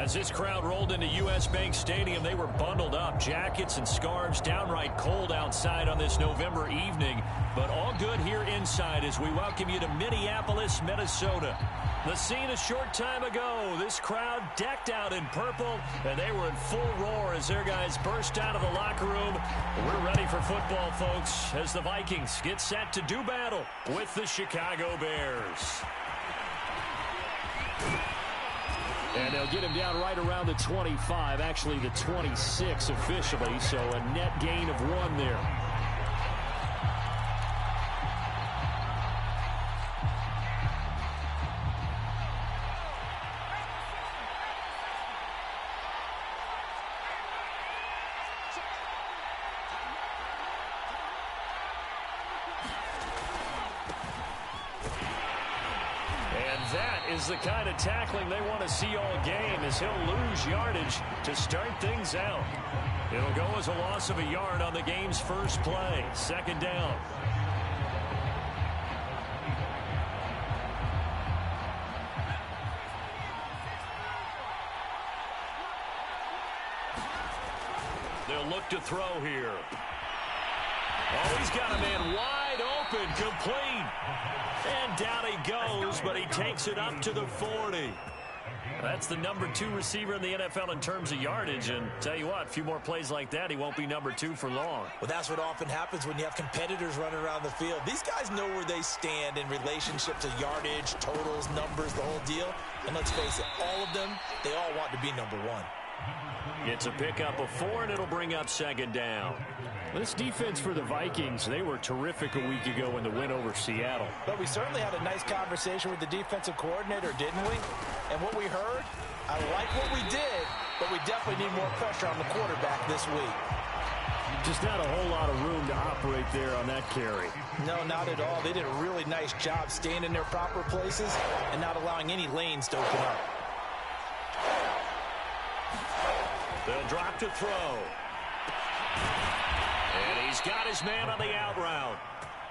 As this crowd rolled into U.S. Bank Stadium, they were bundled up, jackets and scarves, downright cold outside on this November evening, but all good here inside as we welcome you to Minneapolis, Minnesota. The scene a short time ago, this crowd decked out in purple, and they were in full roar as their guys burst out of the locker room. We're ready for football, folks, as the Vikings get set to do battle with the Chicago Bears. And they'll get him down right around the 25, actually the 26 officially, so a net gain of 1 there. Is the kind of tackling they want to see all game as he'll lose yardage to start things out. It'll go as a loss of a yard on the game's first play. Second down. They'll look to throw here. Oh, he's got a man wide open, complete. And down he goes, but he takes it up to the 40. That's the number 2 receiver in the NFL in terms of yardage. And tell you what, a few more plays like that, he won't be number 2 for long. Well, that's what often happens when you have competitors running around the field. These guys know where they stand in relationship to yardage, totals, numbers, the whole deal. And let's face it, all of them, they all want to be number 1. It's a pickup of 4, and it'll bring up second down. This defense for the Vikings, they were terrific a week ago in the win over Seattle. But we certainly had a nice conversation with the defensive coordinator, didn't we? And what we heard, I like what we did, but we definitely need more pressure on the quarterback this week. Just not a whole lot of room to operate there on that carry. No, not at all. They did a really nice job staying in their proper places and not allowing any lanes to open up. They'll drop to throw. And he's got his man on the out route.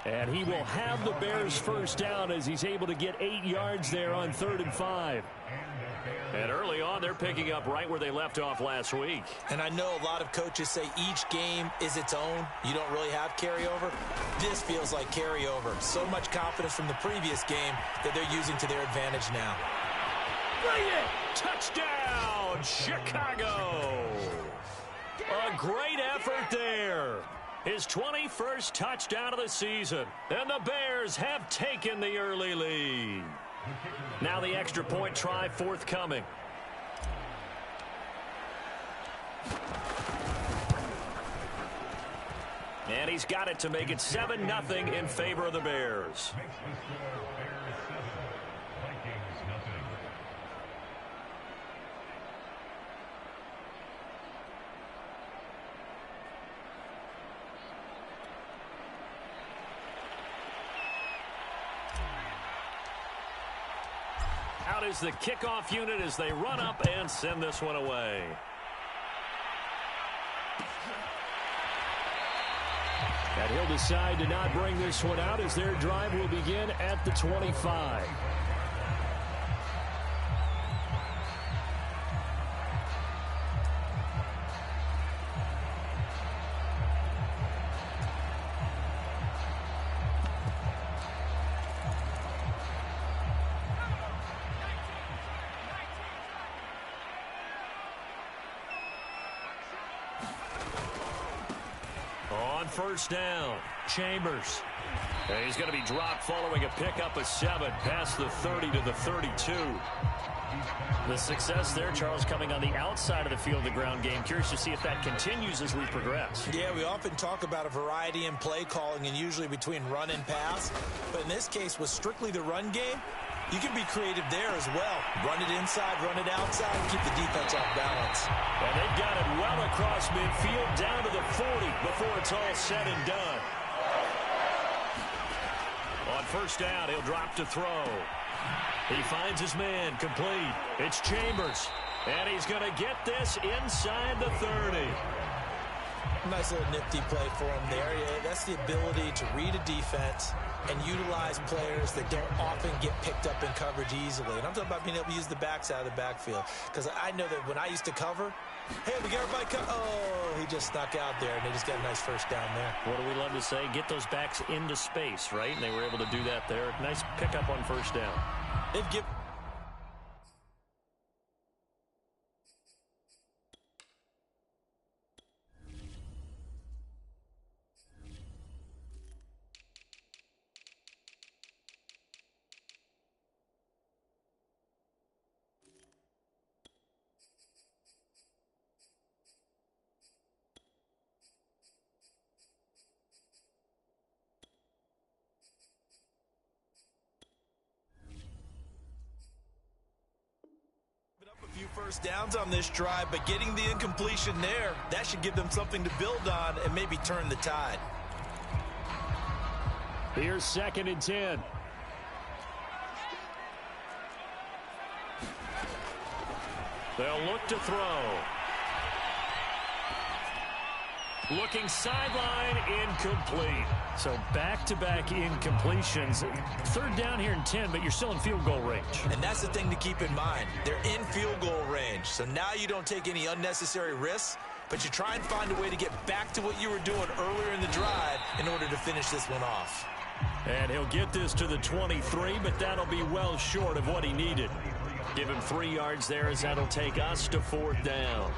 And he will have the Bears first down as he's able to get 8 yards there on 3rd and 5. And early on, they're picking up right where they left off last week. And I know a lot of coaches say each game is its own. You don't really have carryover. This feels like carryover. So much confidence from the previous game that they're using to their advantage now. Bring it! Touchdown, Chicago! A great effort there. His 21st touchdown of the season. And the Bears have taken the early lead. Now the extra point try forthcoming. And he's got it to make it 7-0 in favor of the Bears. Out is the kickoff unit as they run up and send this one away. And he'll decide to not bring this one out as their drive will begin at the 25. First down, Chambers. And he's going to be dropped following a pickup of 7 past the 30 to the 32. The success there, Charles, coming on the outside of the field, the ground game. Curious to see if that continues as we progress. Yeah, we often talk about a variety in play calling and usually between run and pass. But in this case, with strictly the run game, you can be creative there as well. Run it inside, run it outside, and keep the defense off balance. And they've got it well across midfield down to the 40 before it's all said and done. On first down, he'll drop to throw. He finds his man, complete. It's Chambers, and he's going to get this inside the 30. Nice little nifty play for him there. Yeah, that's the ability to read a defense and utilize players that don't often get picked up in coverage easily. And I'm talking about being able to use the backside of the backfield. Because I know that when I used to cover, hey, we got everybody oh, he just snuck out there, and they just got a nice first down there. What do we love to say? Get those backs into space, right? And they were able to do that there. Nice pickup on first down. They've given... first downs on this drive, but getting the incompletion there, that should give them something to build on and maybe turn the tide. Here's 2nd and 10. They'll look to throw. Looking sideline, incomplete. So back-to-back incompletions. 3rd down here and 10, but you're still in field goal range. And that's the thing to keep in mind. They're in field goal range. So now you don't take any unnecessary risks, but you try and find a way to get back to what you were doing earlier in the drive in order to finish this one off. And he'll get this to the 23, but that'll be well short of what he needed. Give him 3 yards there as that'll take us to 4th down.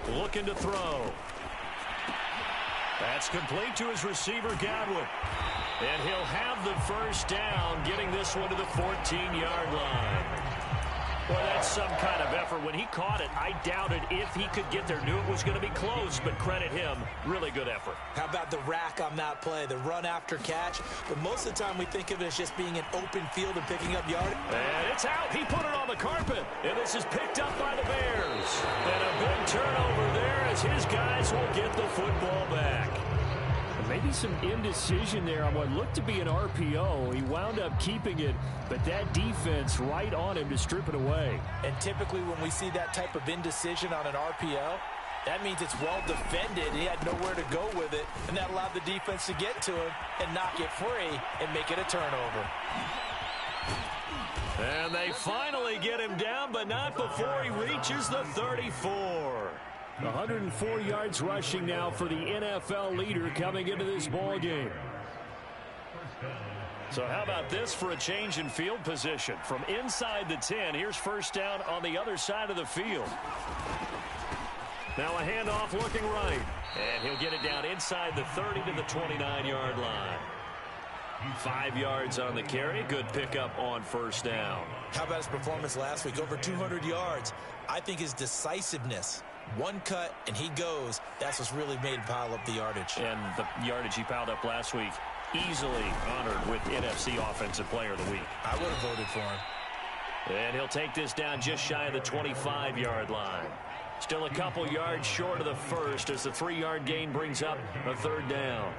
Looking to throw. That's complete to his receiver, Godwin. And he'll have the first down, getting this one to the 14-yard line. Well, that's some kind of effort. When he caught it, I doubted if he could get there. Knew it was going to be close, but credit him. Really good effort. How about the rack on that play, the run after catch? But most of the time we think of it as just being an open field and picking up yardage. And it's out. He put it on the carpet. And this is picked up by the Bears. And a big turnover there as his guys will get the football back. Maybe some indecision there on what looked to be an RPO. He wound up keeping it, but that defense right on him to strip it away. And typically when we see that type of indecision on an RPO, that means it's well defended. He had nowhere to go with it, and that allowed the defense to get to him and knock it free and make it a turnover. And they finally get him down, but not before he reaches the 34. 104 yards rushing now for the NFL leader coming into this ball game. So how about this for a change in field position? From inside the 10, here's first down on the other side of the field. Now a handoff looking right. And he'll get it down inside the 30 to the 29-yard line. 5 yards on the carry. Good pickup on first down. How about his performance last week? Over 200 yards. I think his decisiveness. One cut, and he goes. That's what's really made him pile up the yardage. And the yardage he piled up last week, easily honored with NFC Offensive Player of the Week. I would have voted for him. And he'll take this down just shy of the 25-yard line. Still a couple yards short of the first as the 3-yard gain brings up a 3rd down.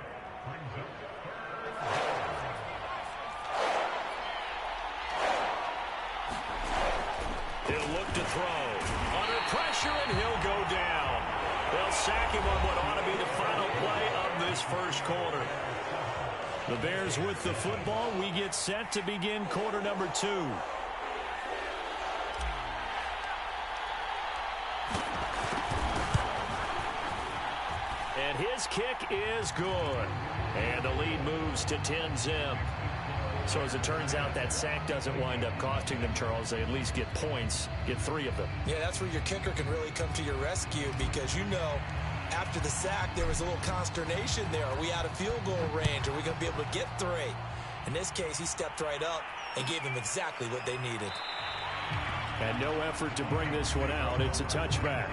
He'll look to throw. Under pressure, and he'll go down. They'll sack him on what ought to be the final play of this first quarter. The Bears with the football. We get set to begin quarter number 2. And his kick is good. And the lead moves to 10-zip. So as it turns out, that sack doesn't wind up costing them, Charles. They at least get points, get 3 of them. Yeah, that's where your kicker can really come to your rescue because, you know, after the sack, there was a little consternation there. Are we out of field goal range? Are we going to be able to get 3? In this case, he stepped right up and gave them exactly what they needed. And no effort to bring this one out. It's a touchback.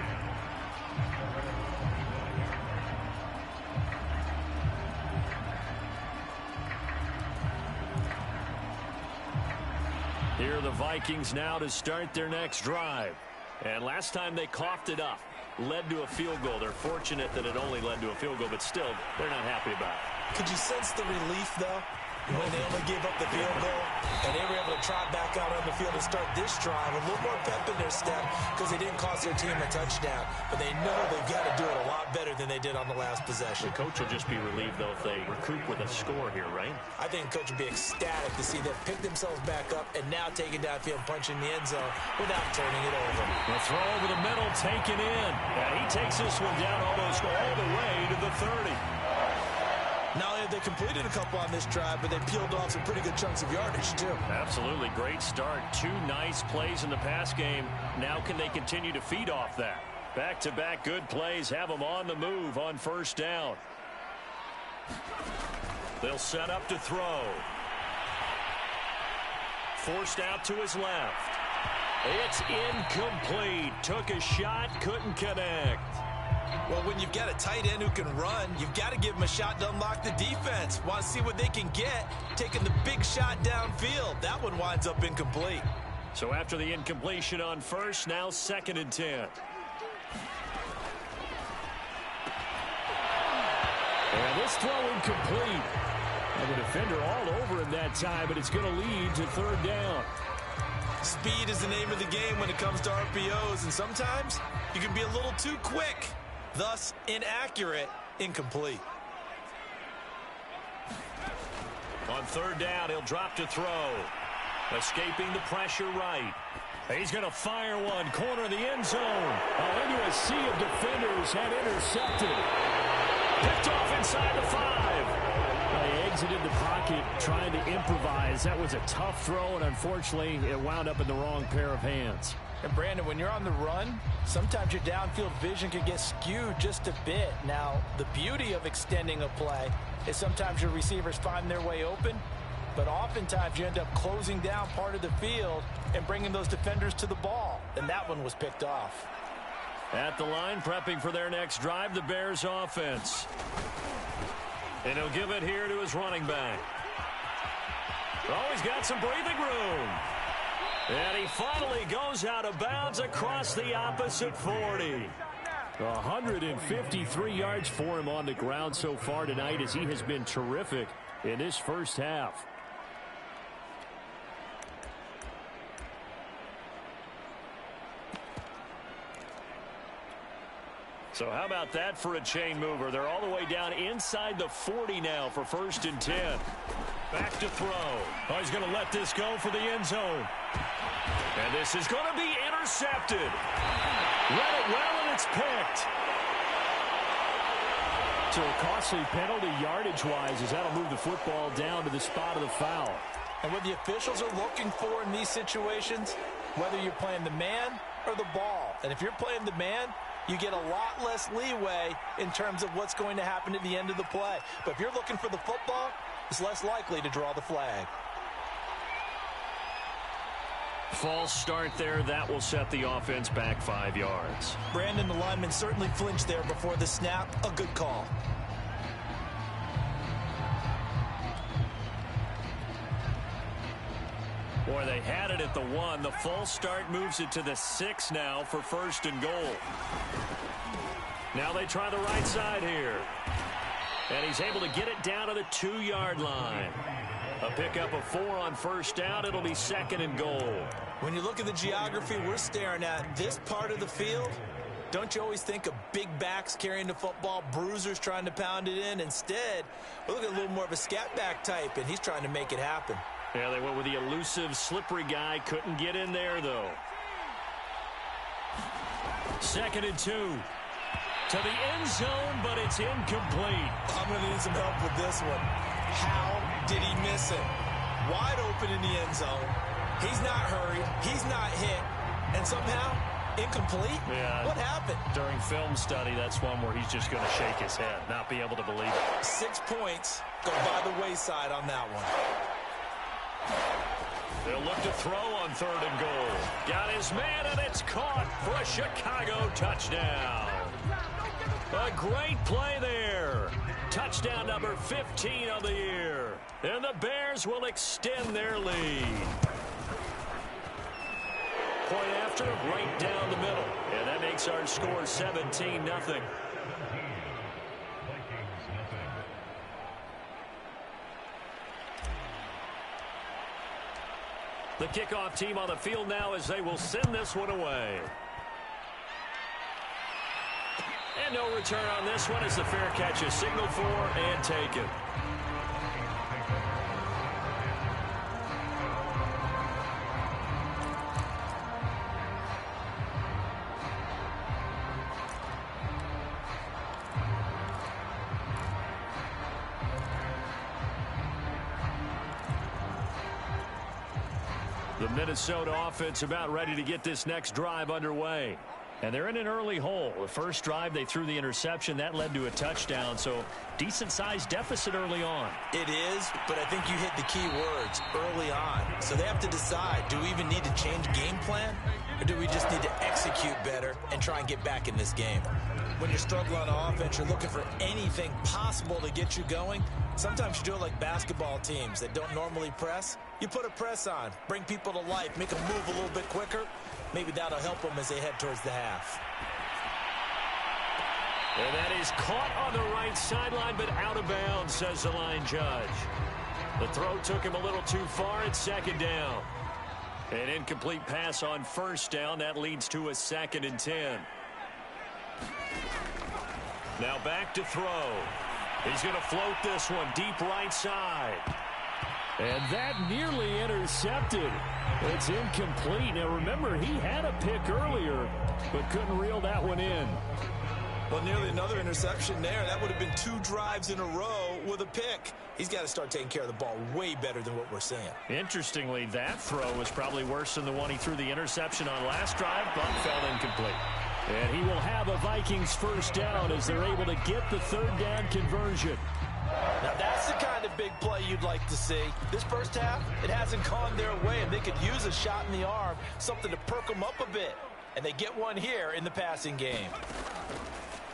Here are the Vikings now to start their next drive. And last time they coughed it up, led to a field goal. They're fortunate that it only led to a field goal, but still, they're not happy about it. Could you sense the relief, though? When they only gave up the field goal, and they were able to trot back out on the field and start this drive. A little more pep in their step because they didn't cost their team a touchdown. But they know they've got to do it a lot better than they did on the last possession. The coach will just be relieved, though, if they recoup with a score here, right? I think the coach will be ecstatic to see them pick themselves back up and now take it downfield, punching the end zone without turning it over. The throw over the middle, taken in. And he takes this one down almost all the way to the 30. Not only have they completed a couple on this drive, but they peeled off some pretty good chunks of yardage, too. Absolutely. Great start. 2 nice plays in the pass game. Now can they continue to feed off that? Back-to-back good plays have them on the move on first down. They'll set up to throw. Forced out to his left. It's incomplete. Took a shot, couldn't connect. Well, when you've got a tight end who can run, you've got to give him a shot to unlock the defense. Want to see what they can get, taking the big shot downfield. That one winds up incomplete. So after the incompletion on first, now 2nd and 10. And this throw incomplete. And the defender all over him that time, but it's going to lead to 3rd down. Speed is the name of the game when it comes to RPOs, and sometimes you can be a little too quick. Thus, inaccurate, incomplete. On 3rd down, he'll drop to throw. Escaping the pressure right. He's going to fire one. Corner of the end zone. Into a sea of defenders and intercepted. Picked off inside the 5. They exited the pocket trying to improvise. That was a tough throw, and unfortunately, it wound up in the wrong pair of hands. And Brandon, when you're on the run, sometimes your downfield vision can get skewed just a bit. Now, the beauty of extending a play is sometimes your receivers find their way open, but oftentimes you end up closing down part of the field and bringing those defenders to the ball. And that one was picked off. At the line, prepping for their next drive, the Bears offense. And he'll give it here to his running back. Oh, he's got some breathing room. And he finally goes out of bounds across the opposite 40. 153 yards for him on the ground so far tonight, as he has been terrific in this first half. So how about that for a chain mover? They're all the way down inside the 40 now for 1st and 10. Back to throw. Oh, he's going to let this go for the end zone. And this is going to be intercepted. Read it well, and it's picked. So a costly penalty yardage-wise, as that'll move the football down to the spot of the foul. And what the officials are looking for in these situations, whether you're playing the man or the ball. And if you're playing the man, you get a lot less leeway in terms of what's going to happen at the end of the play. But if you're looking for the football, it's less likely to draw the flag. False start there. That will set the offense back 5 yards. Brandon, the lineman certainly flinched there before the snap. A good call. Boy, they had it at the 1. The false start moves it to the 6 now for 1st and goal. Now they try the right side here. And he's able to get it down to the 2-yard line. A pickup of 4 on 1st down. It'll be 2nd and goal. When you look at the geography we're staring at, this part of the field, don't you always think of big backs carrying the football, bruisers trying to pound it in? Instead, we're looking at a little more of a scat back type, and he's trying to make it happen. Yeah, they went with the elusive, slippery guy. Couldn't get in there, though. 2nd and 2. To the end zone, but it's incomplete. I'm going to need some help with this one. How did he miss it? Wide open in the end zone. He's not hurried. He's not hit. And somehow, incomplete? Yeah. What happened? During film study, that's one where he's just going to shake his head, not be able to believe it. 6 points go by the wayside on that one. They'll look to throw on 3rd and goal. Got his man, and it's caught for a Chicago touchdown. A great play there. Touchdown number 15 on the year. And the Bears will extend their lead. Point after, right down the middle. And that makes our score 17-0. The kickoff team on the field now as they will send this one away. And no return on this one as the fair catch is signaled for and taken. The Minnesota offense about ready to get this next drive underway. And they're in an early hole. The first drive, they threw the interception. That led to a touchdown, so decent-sized deficit early on. It is, but I think you hit the key words, early on. So they have to decide, do we even need to change game plan, or do we just need to execute better and try and get back in this game? When you're struggling on offense, you're looking for anything possible to get you going. Sometimes you do it like basketball teams that don't normally press. You put a press on, bring people to life, make them move a little bit quicker. Maybe that'll help them as they head towards the half. And that is caught on the right sideline, but out of bounds, says the line judge. The throw took him a little too far. It's 2nd down. An incomplete pass on 1st down. That leads to a 2nd and 10. Now back to throw. He's going to float this one deep right side. And that nearly intercepted. It's incomplete. Now remember, he had a pick earlier, but couldn't reel that one in. Well, nearly another interception there. That would have been 2 drives in a row with a pick. He's got to start taking care of the ball way better than what we're seeing. Interestingly, that throw was probably worse than the one he threw the interception on last drive, but fell incomplete. And he will have a Vikings 1st down as they're able to get the 3rd down conversion. Now that's the kind of big play you'd like to see. This first half, it hasn't gone their way, and they could use a shot in the arm, something to perk them up a bit. And they get one here in the passing game.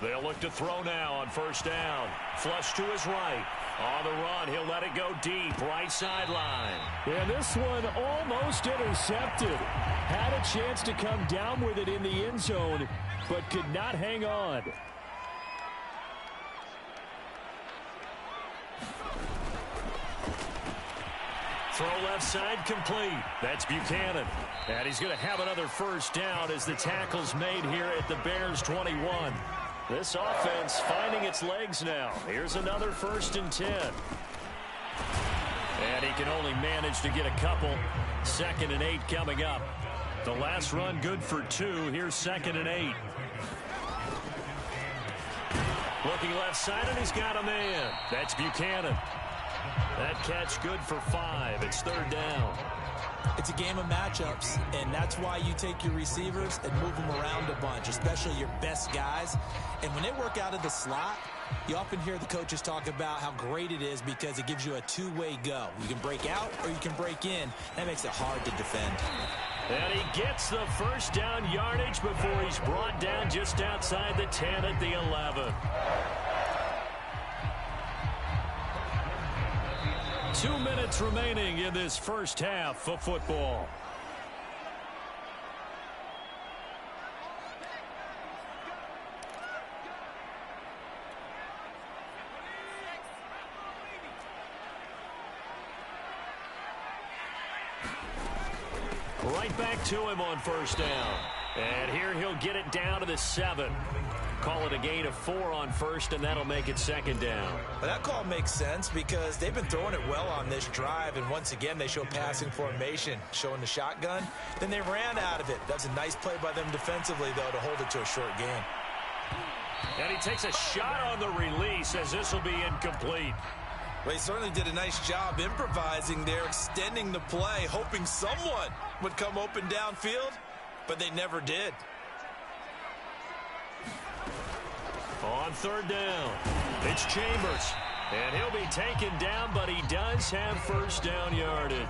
They'll look to throw now on 1st down. Flush to his right. On the run, he'll let it go deep, right sideline. And this one almost intercepted. Had a chance to come down with it in the end zone, but could not hang on. Throw left side complete. That's Buchanan. And he's going to have another 1st down as the tackle's made here at the Bears 21. This offense finding its legs now. Here's another 1st and 10. And he can only manage to get a couple. 2nd and 8 coming up. The last run good for 2. Here's 2nd and 8. Looking left side, and he's got a man. That's Buchanan. That catch good for 5. It's 3rd down. It's a game of matchups, and that's why you take your receivers and move them around a bunch, especially your best guys. And when they work out of the slot, you often hear the coaches talk about how great it is because it gives you a two-way go. You can break out or you can break in. That makes it hard to defend. And he gets the 1st down yardage before he's brought down just outside the 10 at the 11. 2 minutes remaining in this first half of football. Right back to him on 1st down. And here he'll get it down to the 7. Call it a gain of 4 on 1st, and that'll make it 2nd down. Well, that call makes sense because they've been throwing it well on this drive, and once again they show passing formation, showing the shotgun. Then they ran out of it. That's a nice play by them defensively, though, to hold it to a short gain. And he takes a shot on the release as this will be incomplete. Well, he certainly did a nice job improvising there, extending the play, hoping someone would come open downfield, but they never did. On 3rd down, it's Chambers. And he'll be taken down, but he does have first down yardage.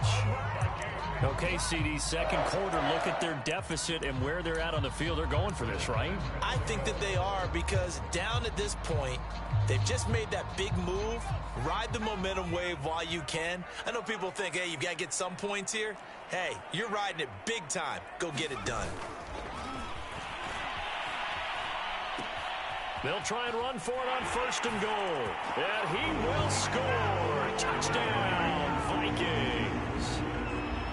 Okay, CD, second quarter, look at their deficit and where they're at on the field. They're going for this, right? I think that they are, because down at this point, they've just made that big move. Ride the momentum wave while you can. I know people think, hey, you've got to get some points here. Hey, you're riding it big time. Go get it done. They'll try and run for it on first and goal. And he will score. Touchdown, Vikings.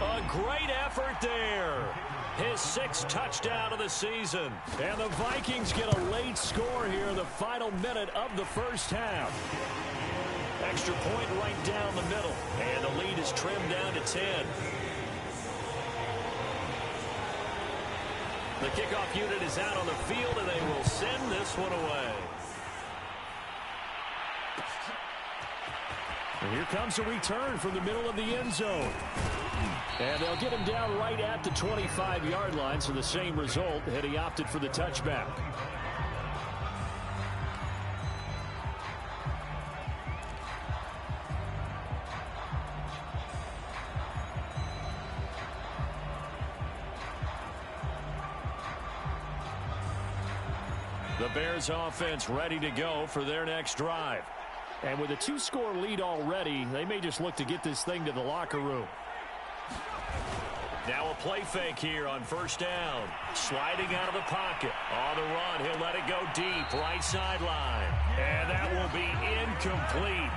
A great effort there. His 6th touchdown of the season. And the Vikings get a late score here in the final minute of the first half. Extra point right down the middle. And the lead is trimmed down to 10. The kickoff unit is out on the field, and they will send this one away. And here comes a return from the middle of the end zone. And they'll get him down right at the 25-yard line, so the same result, and he opted for the touchback. The Bears offense ready to go for their next drive. And with a 2-score lead already, they may just look to get this thing to the locker room. Now a play fake here on first down. Sliding out of the pocket. On the run, he'll let it go deep, right sideline. And that will be incomplete.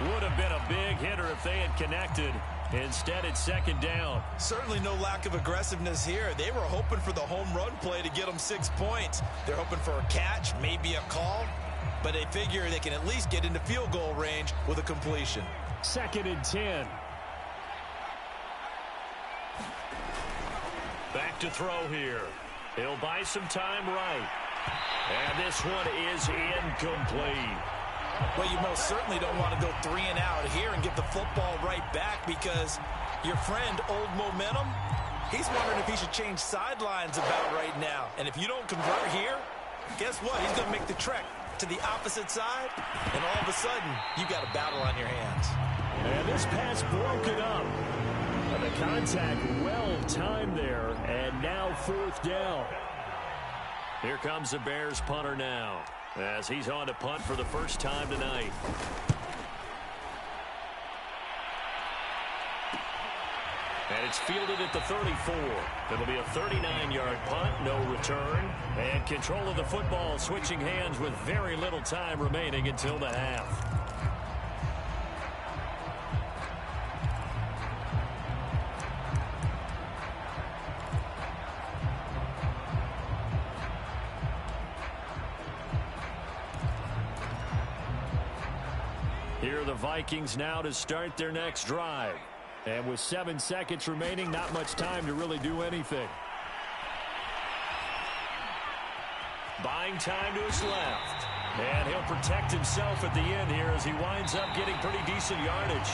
Would have been a big hitter if they had connected. Instead, it's second down. Certainly no lack of aggressiveness here. They were hoping for the home run play to get them 6 points. They're hoping for a catch, maybe a call, but they figure they can at least get into field goal range with a completion. 2nd and 10. Back to throw here. He'll buy some time right. And this one is incomplete. Well, you most certainly don't want to go 3 and out here and give the football right back, because your friend, Old Momentum, he's wondering if he should change sidelines about right now. And if you don't convert here, guess what? He's going to make the trek to the opposite side, and all of a sudden, you've got a battle on your hands. And this pass broken up. And the contact well timed there, and now 4th down. Here comes the Bears punter now, as he's on to punt for the first time tonight. And it's fielded at the 34. It'll be a 39-yard punt, no return. And control of the football switching hands with very little time remaining until the half. Here are the Vikings now to start their next drive. And with 7 seconds remaining, not much time to really do anything. Buying time to his left. And he'll protect himself at the end here as he winds up getting pretty decent yardage.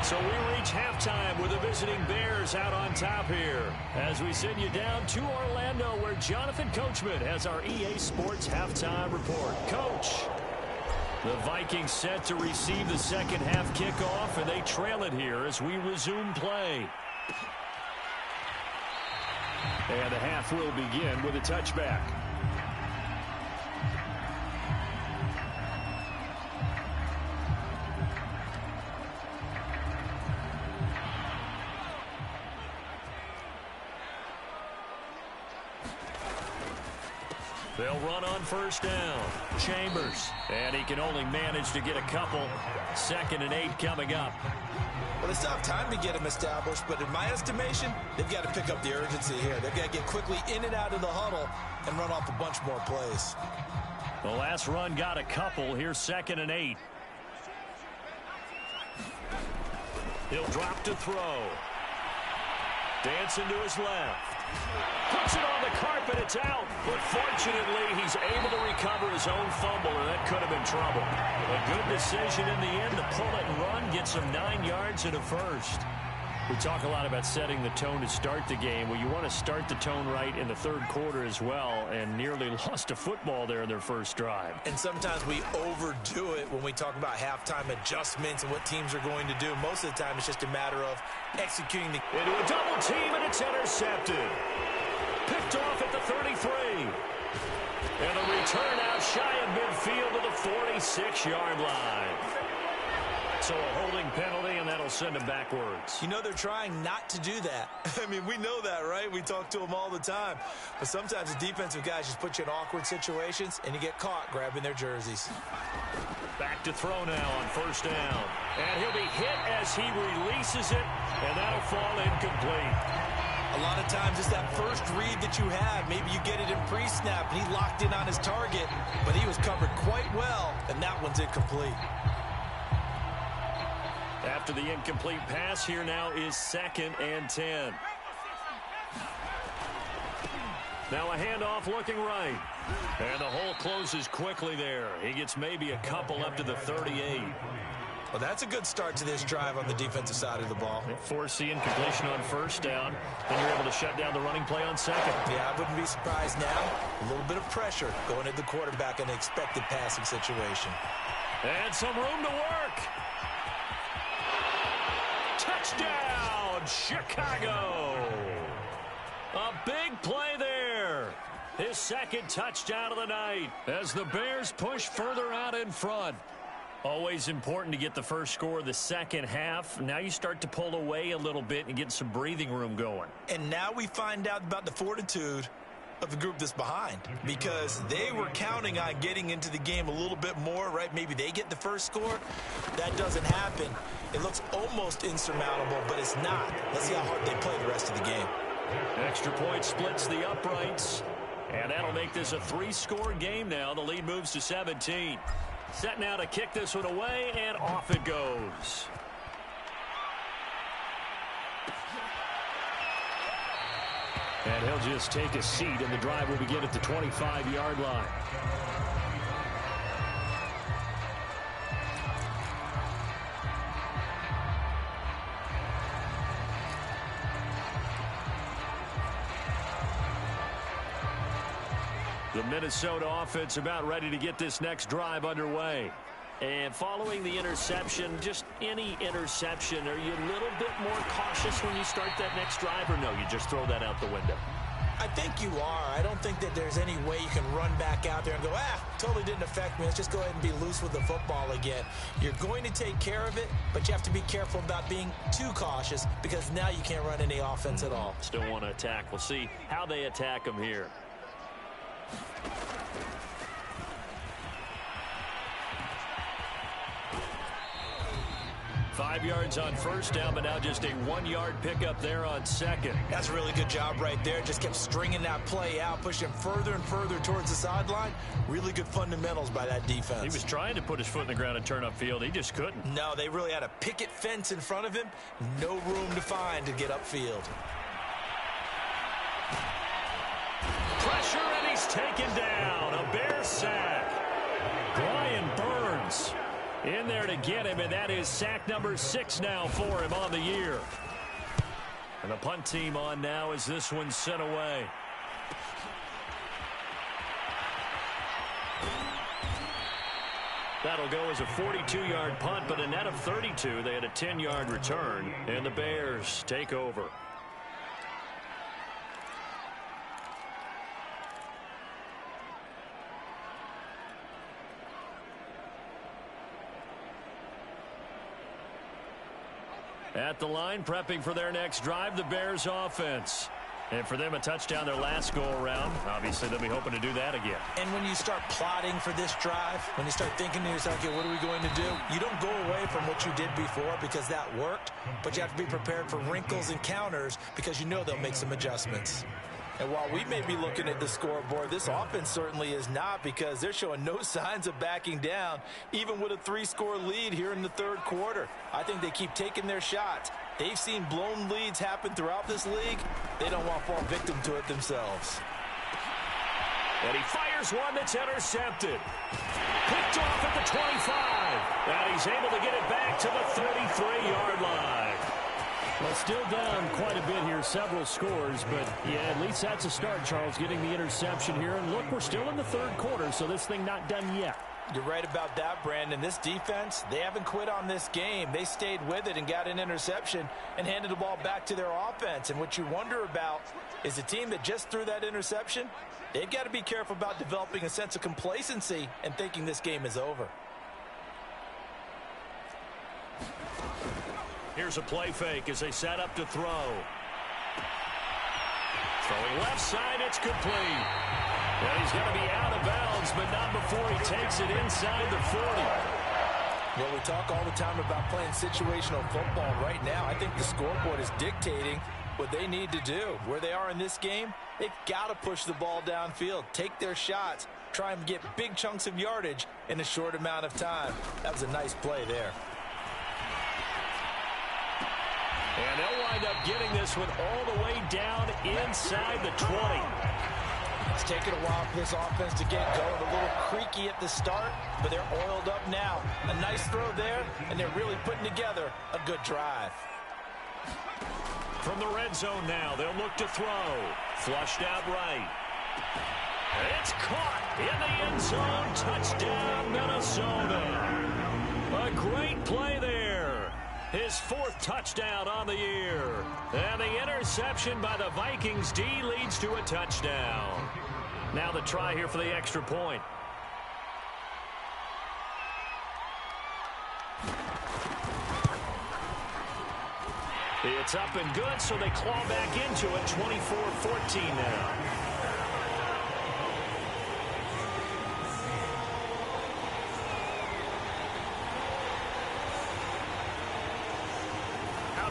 So we reach halftime with the visiting Bears out on top here, as we send you down to Orlando, where Jonathan Coachman has our EA Sports halftime report. Coach. The Vikings set to receive the second half kickoff, and they trail it here as we resume play. And the half will begin with a touchback. They'll run on first down. Chambers. And he can only manage to get a couple. 2nd and 8 coming up. Well, they still have time to get him established, but in my estimation, they've got to pick up the urgency here. They've got to get quickly in and out of the huddle and run off a bunch more plays. The last run got a couple. Here's 2nd and 8. He'll drop to throw. Dancing to his left. Puts it on the carpet, it's out. But fortunately, he's able to recover his own fumble, and that could have been trouble. A good decision in the end to pull it and run, get some 9 yards and a first. We talk a lot about setting the tone to start the game. Well, you want to start the tone right in the third quarter as well, and nearly lost a football there in their first drive. And sometimes we overdo it when we talk about halftime adjustments and what teams are going to do. Most of the time, it's just a matter of executing the... Into a double team, and it's intercepted. Picked off at the 33. And a return out shy of midfield to the 46-yard line. So a holding penalty, and that'll send him backwards. You know, they're trying not to do that. I mean, we know that, right? We talk to them all the time. But sometimes the defensive guys just put you in awkward situations, and you get caught grabbing their jerseys. Back to throw now on first down. And he'll be hit as he releases it, and that'll fall incomplete. A lot of times it's that first read that you have. Maybe you get it in pre-snap, and he locked in on his target, but he was covered quite well, and that one's incomplete. After the incomplete pass, here now is 2nd and 10. Now a handoff looking right. And the hole closes quickly there. He gets maybe a couple up to the 38. Well, that's a good start to this drive on the defensive side of the ball. Foreseeing completion on first down. Then you're able to shut down the running play on second. Yeah, I wouldn't be surprised now. A little bit of pressure going at the quarterback in an expected passing situation. And some room to work. Touchdown, Chicago! A big play there. His second touchdown of the night as the Bears push further out in front. Always important to get the first score of the second half. Now you start to pull away a little bit and get some breathing room going. And now we find out about the fortitude of the group that's behind, because they were counting on getting into the game a little bit more, right? Maybe they get the first score. That doesn't happen. It looks almost insurmountable, but it's not. Let's see how hard they play the rest of the game. Extra point splits the uprights, and that'll make this a 3-score game now. The lead moves to 17. Set now to kick this one away, and off it goes. And he'll just take a seat, and the drive will begin at the 25-yard line. The Minnesota offense about ready to get this next drive underway. And following the interception, just any interception, are you a little bit more cautious when you start that next drive, or no, you just throw that out the window? I think you are. I don't think that there's any way you can run back out there and go, totally didn't affect me. Let's just go ahead and be loose with the football again. You're going to take care of it, but you have to be careful about being too cautious, because now you can't run any offense at all. Still want to attack. We'll see how they attack them here. Five yards on first down, but now just a 1-yard pickup there on second. That's a really good job right there. Just kept stringing that play out, pushing further and further towards the sideline. Really good fundamentals by that defense. He was trying to put his foot in the ground and turn upfield. He just couldn't. No, they really had a picket fence in front of him. No room to find to get upfield. Pressure, and he's taken down. A Bear sack. Brian Burns in there to get him, and that is sack number 6 now for him on the year. And the punt team on now as this one's sent away. That'll go as a 42-yard punt, but a net of 32. They had a 10-yard return, and the Bears take over. At the line, prepping for their next drive, the Bears offense. And for them, a touchdown their last go-around. Obviously, they'll be hoping to do that again. And when you start plotting for this drive, when you start thinking to yourself, okay, what are we going to do? You don't go away from what you did before because that worked, but you have to be prepared for wrinkles and counters because you know they'll make some adjustments. And while we may be looking at the scoreboard, this offense certainly is not, because they're showing no signs of backing down, even with a 3-score lead here in the third quarter. I think they keep taking their shots. They've seen blown leads happen throughout this league. They don't want to fall victim to it themselves. And he fires one that's intercepted. Picked off at the 25. And he's able to get it back to the 33-yard line. Well, still down quite a bit here, several scores, but yeah, at least that's a start, Charles, getting the interception here. And look, we're still in the third quarter, so this thing not done yet. You're right about that, Brandon. This defense, they haven't quit on this game. They stayed with it and got an interception and handed the ball back to their offense. And what you wonder about is the team that just threw that interception, they've got to be careful about developing a sense of complacency and thinking this game is over. Here's a play fake as they set up to throw. Throwing left side, it's complete. Well, he's going to be out of bounds, but not before he takes it inside the 40. Well, we talk all the time about playing situational football. Right now, I think the scoreboard is dictating what they need to do. Where they are in this game, they've got to push the ball downfield, take their shots, try and get big chunks of yardage in a short amount of time. That was a nice play there. And they'll wind up getting this one all the way down inside the 20. It's taken a while for this offense to get going. A little creaky at the start, but they're oiled up now. A nice throw there, and they're really putting together a good drive. From the red zone now, they'll look to throw. Flushed out right. It's caught in the end zone. Touchdown, Minnesota. A great play there. His fourth touchdown on the year. And the interception by the Vikings D leads to a touchdown. Now the try here for the extra point. It's up and good, so they claw back into it. 24-14 now.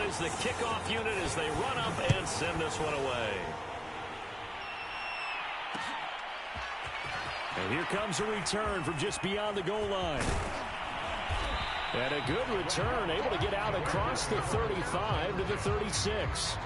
Is the kickoff unit as they run up and send this one away. And here comes a return from just beyond the goal line. And a good return, able to get out across the 35 to the 36.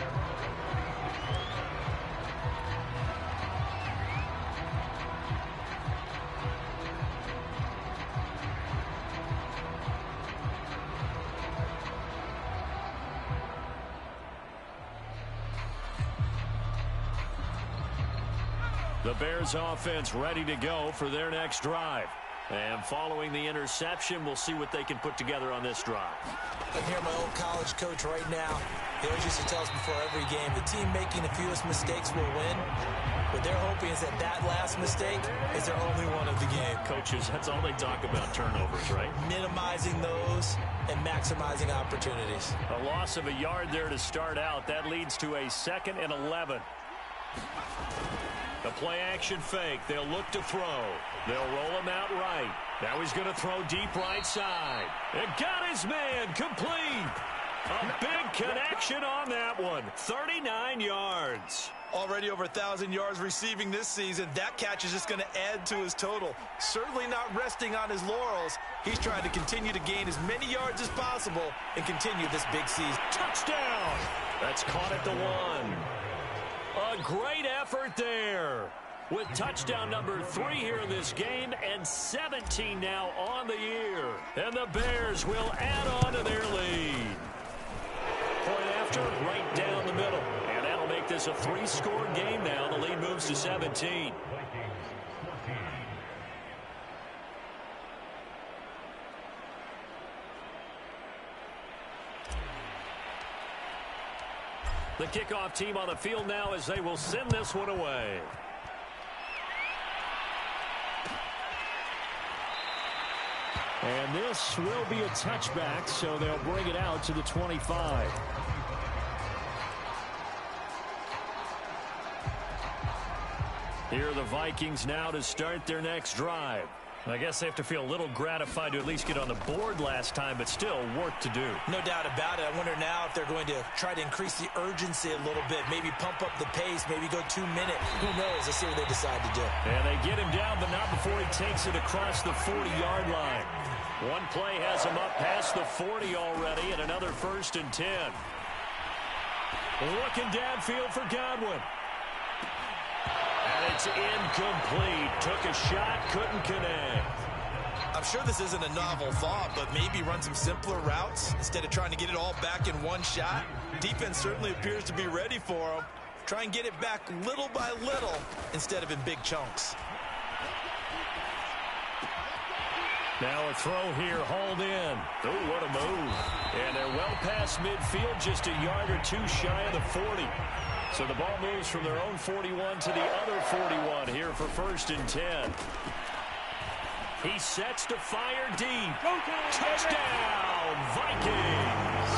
The Bears offense ready to go for their next drive. And following the interception, we'll see what they can put together on this drive. I hear my old college coach right now. He always used to tell us before every game, the team making the fewest mistakes will win. What they're hoping is that last mistake is their only one of the game. Coaches, that's all they talk about, turnovers, right? Minimizing those and maximizing opportunities. A loss of a yard there to start out. That leads to a 2nd and 11. The play-action fake. They'll look to throw. They'll roll him out right. Now he's going to throw deep right side. And got his man complete. A big connection on that one. 39 yards. Already over 1,000 yards receiving this season. That catch is just going to add to his total. Certainly not resting on his laurels. He's trying to continue to gain as many yards as possible and continue this big season. Touchdown! That's caught at the 1. A great effort there with touchdown number 3 here in this game and 17 now on the year. And the Bears will add on to their lead. Point after, right down the middle. And that'll make this a 3-score game now. The lead moves to 17. The kickoff team on the field now as they will send this one away. And this will be a touchback, so they'll bring it out to the 25. Here are the Vikings now to start their next drive. I guess they have to feel a little gratified to at least get on the board last time, but still work to do. No doubt about it. I wonder now if they're going to try to increase the urgency a little bit, maybe pump up the pace, maybe go 2 minute. Who knows? Let's see what they decide to do. And they get him down, but not before he takes it across the 40-yard line. One play has him up past the 40 already, and another 1st and 10. Looking downfield for Godwin. And it's incomplete. Took a shot, couldn't connect. I'm sure this isn't a novel thought, but maybe run some simpler routes instead of trying to get it all back in one shot. Defense certainly appears to be ready for him. Try and get it back little by little instead of in big chunks. Now a throw here, hauled in. Oh, what a move. And they're well past midfield, just a yard or two shy of the 40. So the ball moves from their own 41 to the other 41 here for 1st and 10. He sets to fire deep. Touchdown, Vikings.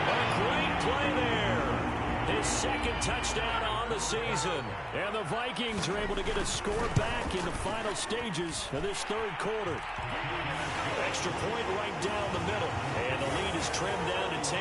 A great play there. His 2nd touchdown on the season. And the Vikings are able to get a score back in the final stages of this 3rd quarter. Extra point right down the middle. And the lead is trimmed down to 10.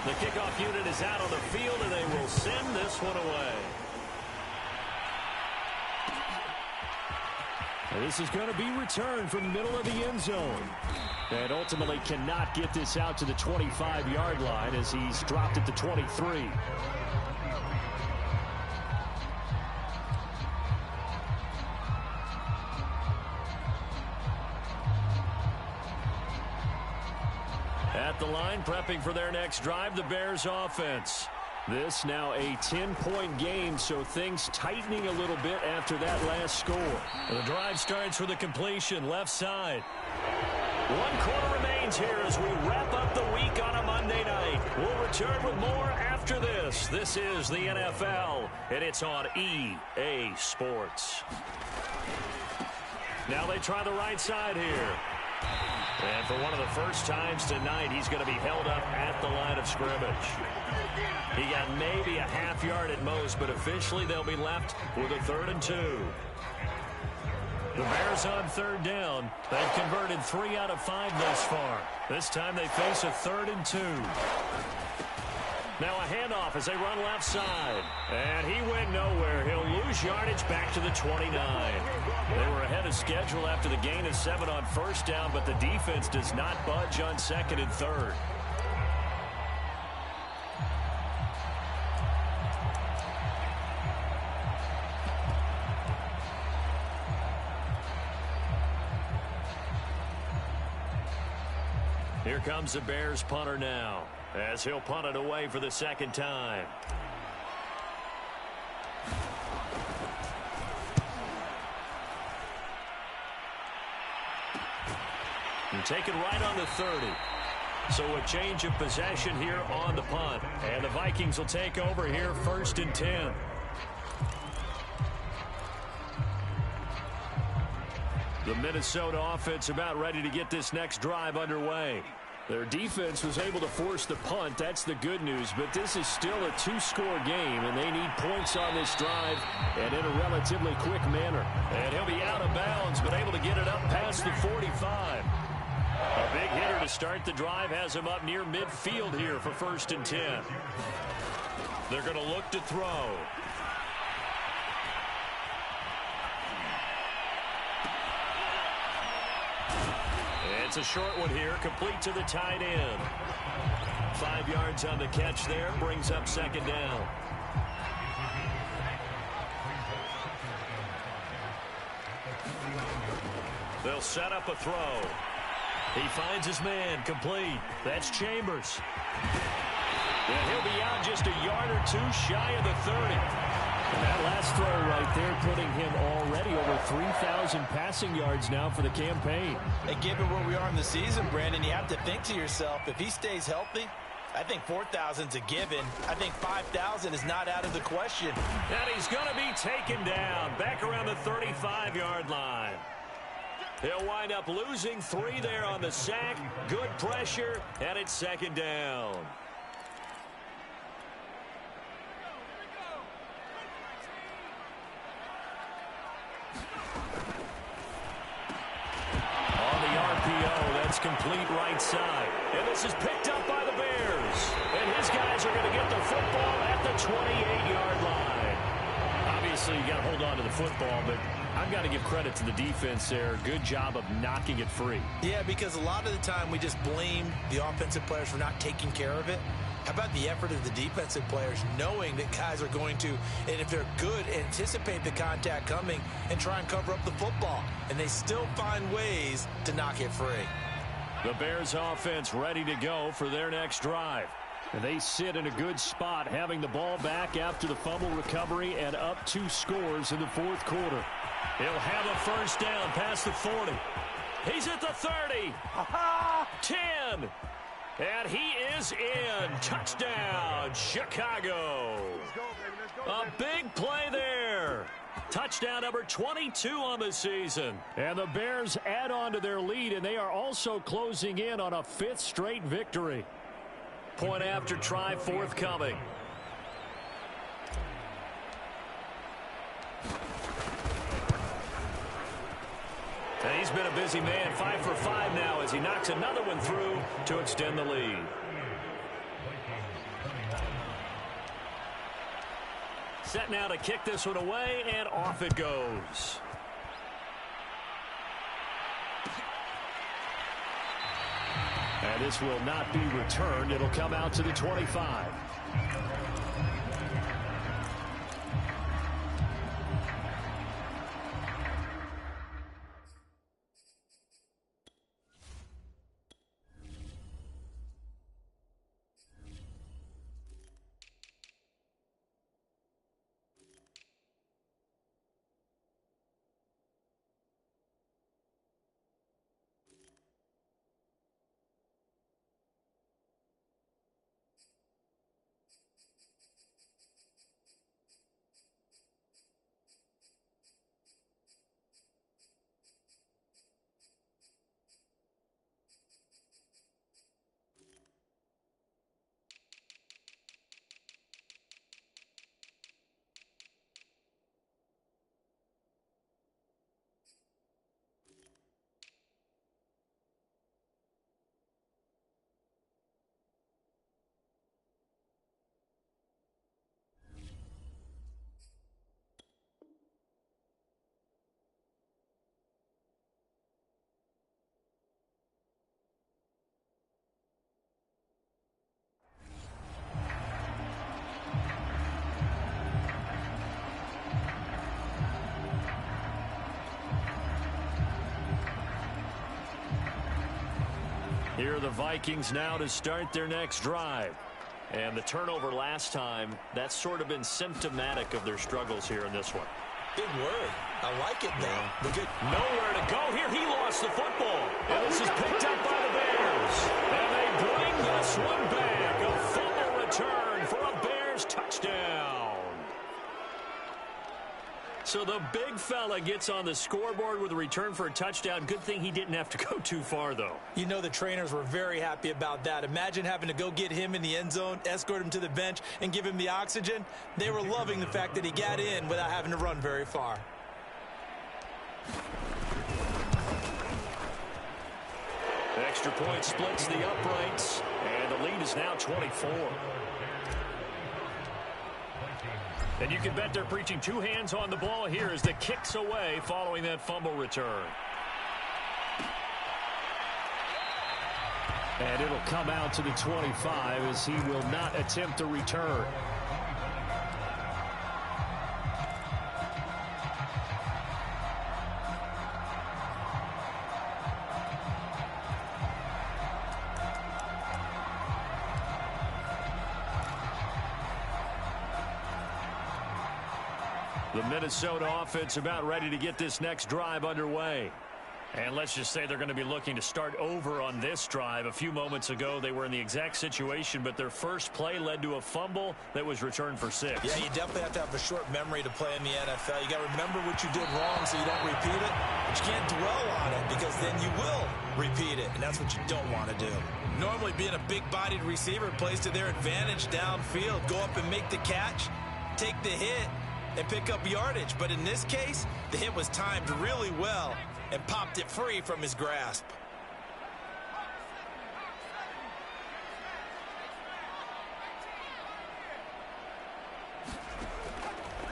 The kickoff unit is out on the field, and they will send this one away. And this is going to be returned from the middle of the end zone. And ultimately cannot get this out to the 25-yard line as he's dropped at the 23. At the line, prepping for their next drive, the Bears offense. This now a 10-point game, so things tightening a little bit after that last score. The drive starts with a completion, left side. 1 quarter remains here as we wrap up the week on a Monday night. We'll return with more after this. This is the NFL, and it's on EA Sports. Now they try the right side here. And for one of the first times tonight, he's going to be held up at the line of scrimmage. He got maybe a half yard at most, but officially they'll be left with a 3rd and 2. The Bears on 3rd down. They've converted 3 out of 5 thus far. This time they face a 3rd and 2. Now a handoff as they run left side. And he went nowhere. He'll lose yardage back to the 29. They were ahead of schedule after the gain of 7 on 1st down, but the defense does not budge on 2nd and 3rd. Here comes the Bears punter now, as he'll punt it away for the 2nd time. And taken right on the 30. So a change of possession here on the punt. And the Vikings will take over here 1st and 10. The Minnesota offense about ready to get this next drive underway. Their defense was able to force the punt. That's the good news. But this is still a 2-score game, and they need points on this drive and in a relatively quick manner. And he'll be out of bounds, but able to get it up past the 45. A big hitter to start the drive has him up near midfield here for 1st and 10. They're going to look to throw. It's a short one here, complete to the tight end. 5 yards on the catch there, brings up 2nd down. They'll set up a throw. He finds his man, complete. That's Chambers. And he'll be out just a yard or 2 shy of the 30. And that last throw right there putting him already over 3,000 passing yards now for the campaign. And given where we are in the season, Brandon, you have to think to yourself, if he stays healthy, I think 4,000's a given. I think 5,000 is not out of the question. And he's going to be taken down back around the 35-yard line. He'll wind up losing 3 there on the sack. Good pressure, and it's 2nd down. That's complete right side. And this is picked up by the Bears. And his guys are going to get the football at the 28-yard line. Obviously, you got to hold on to the football, but I've got to give credit to the defense there. Good job of knocking it free. Yeah, because a lot of the time we just blame the offensive players for not taking care of it. How about the effort of the defensive players knowing that guys are going to, and if they're good, anticipate the contact coming and try and cover up the football. And they still find ways to knock it free. The Bears offense ready to go for their next drive. And they sit in a good spot, having the ball back after the fumble recovery and up 2 scores in the fourth quarter. He'll have a first down past the 40. He's at the 30. 10. And he is in. Touchdown, Chicago. A big play there. Touchdown number 22 on the season. And the Bears add on to their lead, and they are also closing in on a 5th straight victory. Point after try forthcoming. And he's been a busy man, 5 for 5 now as he knocks another one through to extend the lead. Set now to kick this one away, and off it goes. And this will not be returned. It'll come out to the 25. Here are the Vikings now to start their next drive. And the turnover last time, that's sort of been symptomatic of their struggles here in this one. Big word. I like it now. Look at nowhere to go here. He lost the football. And this is picked up by the Bears. And they bring this one back. A fumble return for a Bears touchdown. So the big fella gets on the scoreboard with a return for a touchdown. Good thing he didn't have to go too far, though. You know the trainers were very happy about that. Imagine having to go get him in the end zone, escort him to the bench, and give him the oxygen. They were loving the fact that he got in without having to run very far. The extra point splits the uprights, and the lead is now 24. And you can bet they're preaching 2 hands on the ball here as the kick's away following that fumble return. And it'll come out to the 25 as he will not attempt a return. The Minnesota offense about ready to get this next drive underway. And let's just say they're going to be looking to start over on this drive. A few moments ago, they were in the exact situation, but their first play led to a fumble that was returned for 6. Yeah, you definitely have to have a short memory to play in the NFL. You got to remember what you did wrong so you don't repeat it. But you can't dwell on it because then you will repeat it, and that's what you don't want to do. Normally, being a big-bodied receiver plays to their advantage downfield. Go up and make the catch, take the hit, and pick up yardage. But in this case, the hit was timed really well and popped it free from his grasp.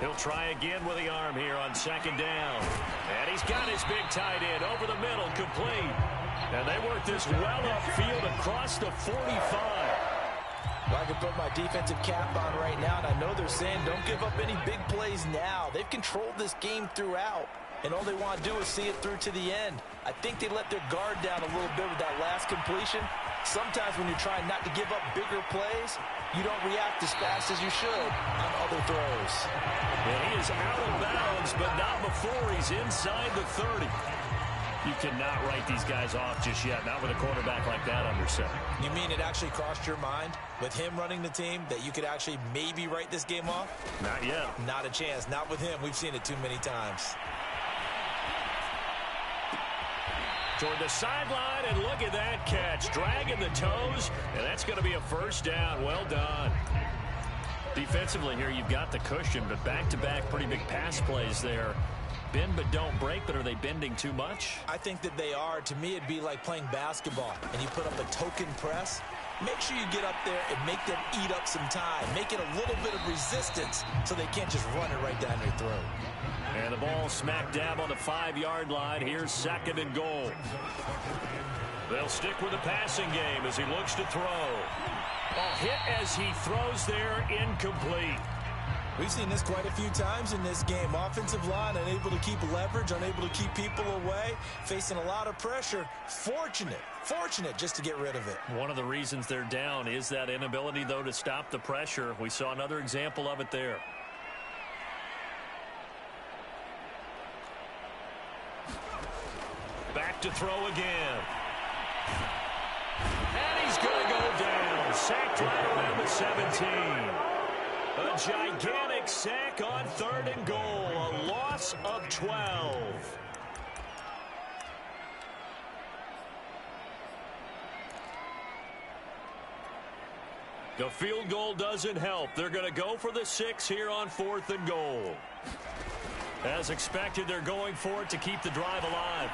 He'll try again with the arm here on second down. And he's got his big tight end over the middle, complete. And they work this well upfield across the 45. Well, I can put my defensive cap on right now, and I know they're saying don't give up any big plays now. They've controlled this game throughout, and all they want to do is see it through to the end. I think they let their guard down a little bit with that last completion. Sometimes when you're trying not to give up bigger plays, you don't react as fast as you should on other throws. And he is out of bounds, but not before he's inside the 30. You cannot write these guys off just yet, not with a quarterback like that under center. You mean it actually crossed your mind with him running the team that you could actually maybe write this game off? Not yet. Not a chance. Not with him. We've seen it too many times. Toward the sideline, and look at that catch. Dragging the toes, and that's going to be a first down. Well done. Defensively here, you've got the cushion, but back-to-back pretty big pass plays there. Bend but don't break, but are they bending too much? I think that they are. To me, it'd be like playing basketball, and you put up a token press. Make sure you get up there and make them eat up some time. Make it a little bit of resistance so they can't just run it right down your throat. And the ball smack dab on the 5-yard line. Here's second and goal. They'll stick with the passing game as he looks to throw. A hit as he throws there, incomplete. We've seen this quite a few times in this game. Offensive line unable to keep leverage, unable to keep people away, facing a lot of pressure. Fortunate just to get rid of it. One of the reasons they're down is that inability, though, to stop the pressure. We saw another example of it there. Back to throw again. And he's going to go down. Sacked right around the 17. A gigantic sack on third and goal. A loss of 12. The field goal doesn't help. They're going to go for the 6 here on fourth and goal. As expected, they're going for it to keep the drive alive.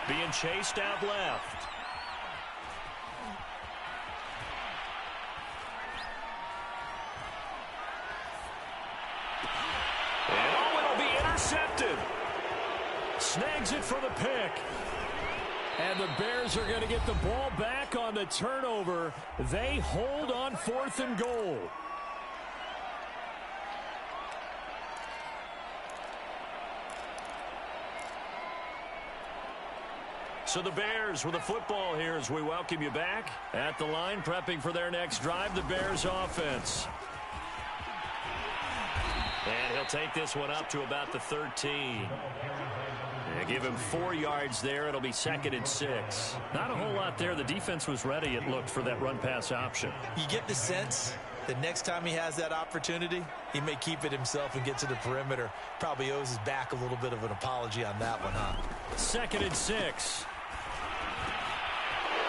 Being chased out left. And oh, it'll be intercepted. Snags it for the pick. And the Bears are going to get the ball back on the turnover. They hold on fourth and goal. So the Bears with the football here as we welcome you back. At the line, prepping for their next drive, the Bears offense. And he'll take this one up to about the 13. Give him 4 yards there. It'll be second and 6. Not a whole lot there. The defense was ready, it looked, for that run-pass option. You get the sense that next time he has that opportunity, he may keep it himself and get to the perimeter. Probably owes his back a little bit of an apology on that one, huh? Second and 6.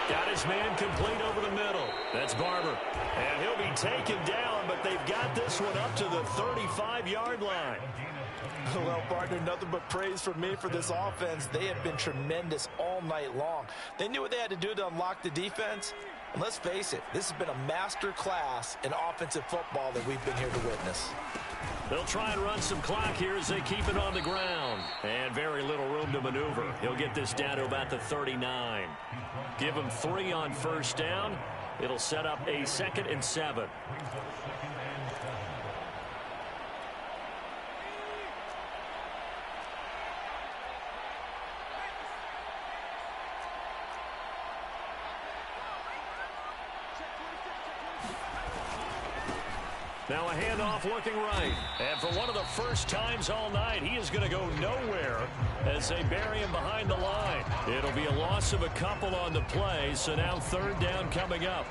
Got his man complete over the middle. That's Barber. And he'll be taken down, but they've got this one up to the 35-yard line. Well, partner, nothing but praise from me for this offense. They have been tremendous all night long. They knew what they had to do to unlock the defense. And let's face it, this has been a master class in offensive football that we've been here to witness. They'll try and run some clock here as they keep it on the ground. And very little room to maneuver. He'll get this down to about the 39. Give him 3 on first down. It'll set up a second and 7. Now a handoff looking right. And for one of the first times all night, he is going to go nowhere as they bury him behind the line. It'll be a loss of a couple on the play, so now third down coming up.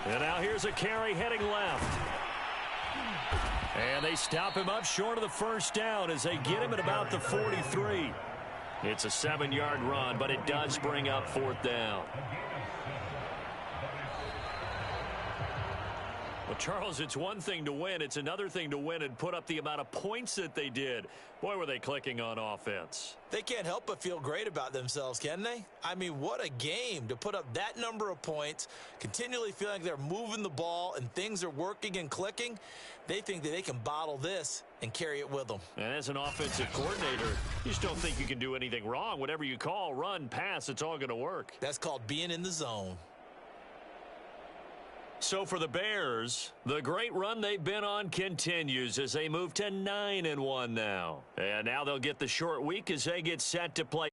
And now here's a carry heading left. And they stop him up short of the first down as they get him at about the 43. It's a 7-yard run, but it does bring up fourth down. Well, Charles, it's one thing to win. It's another thing to win and put up the amount of points that they did. Boy, were they clicking on offense. They can't help but feel great about themselves, can they? I mean, what a game to put up that number of points, continually feeling like they're moving the ball and things are working and clicking. They think that they can bottle this and carry it with them. And as an offensive coordinator, you just don't think you can do anything wrong. Whatever you call, run, pass, it's all going to work. That's called being in the zone. So for the Bears, the great run they've been on continues as they move to 9-1 now. And now they'll get the short week as they get set to play